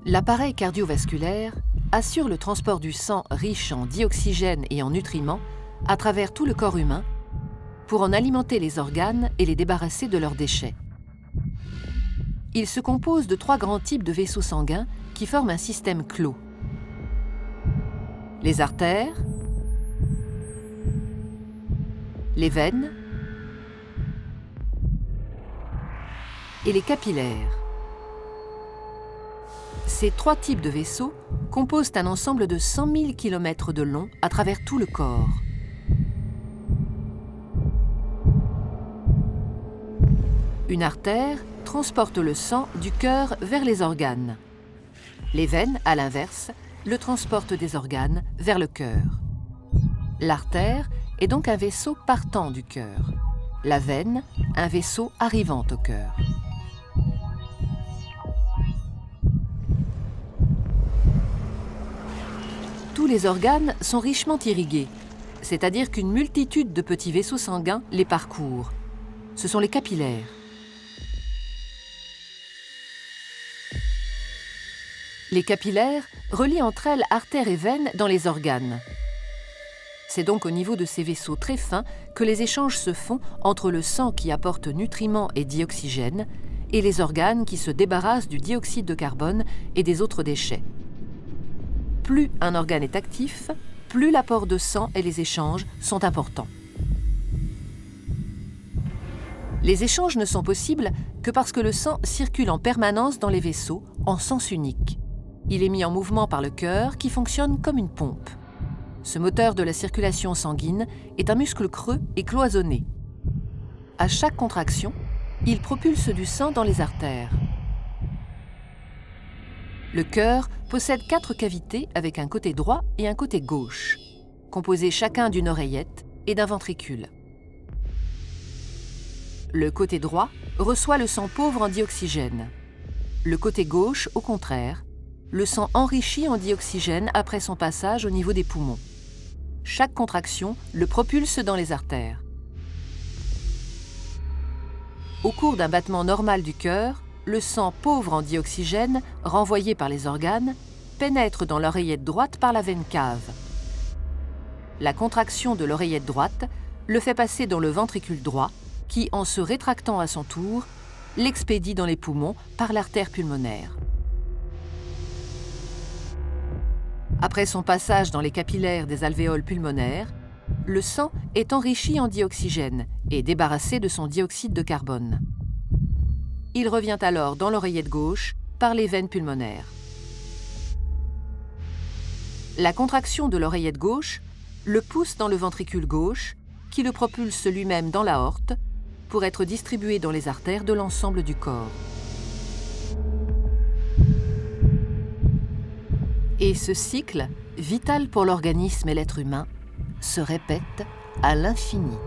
L'appareil cardiovasculaire assure le transport du sang riche en dioxygène et en nutriments à travers tout le corps humain pour en alimenter les organes et les débarrasser de leurs déchets. Il se compose de 3 grands types de vaisseaux sanguins qui forment un système clos. Les artères, les veines et les capillaires. Ces 3 types de vaisseaux composent un ensemble de 100 000 km de long à travers tout le corps. Une artère transporte le sang du cœur vers les organes. Les veines, à l'inverse, le transportent des organes vers le cœur. L'artère est donc un vaisseau partant du cœur. La veine, un vaisseau arrivant au cœur. Tous les organes sont richement irrigués, c'est-à-dire qu'une multitude de petits vaisseaux sanguins les parcourent. Ce sont les capillaires. Les capillaires relient entre elles artères et veines dans les organes. C'est donc au niveau de ces vaisseaux très fins que les échanges se font entre le sang qui apporte nutriments et dioxygène et les organes qui se débarrassent du dioxyde de carbone et des autres déchets. Plus un organe est actif, plus l'apport de sang et les échanges sont importants. Les échanges ne sont possibles que parce que le sang circule en permanence dans les vaisseaux en sens unique. Il est mis en mouvement par le cœur qui fonctionne comme une pompe. Ce moteur de la circulation sanguine est un muscle creux et cloisonné. À chaque contraction, il propulse du sang dans les artères. Le cœur possède 4 cavités avec un côté droit et un côté gauche, composés chacun d'une oreillette et d'un ventricule. Le côté droit reçoit le sang pauvre en dioxygène. Le côté gauche, au contraire, le sang enrichi en dioxygène après son passage au niveau des poumons. Chaque contraction le propulse dans les artères. Au cours d'un battement normal du cœur, le sang pauvre en dioxygène, renvoyé par les organes, pénètre dans l'oreillette droite par la veine cave. La contraction de l'oreillette droite le fait passer dans le ventricule droit, qui, en se rétractant à son tour, l'expédie dans les poumons par l'artère pulmonaire. Après son passage dans les capillaires des alvéoles pulmonaires, le sang est enrichi en dioxygène et débarrassé de son dioxyde de carbone. Il revient alors dans l'oreillette gauche par les veines pulmonaires. La contraction de l'oreillette gauche le pousse dans le ventricule gauche, qui le propulse lui-même dans l'aorte pour être distribué dans les artères de l'ensemble du corps. Et ce cycle, vital pour l'organisme et l'être humain, se répète à l'infini.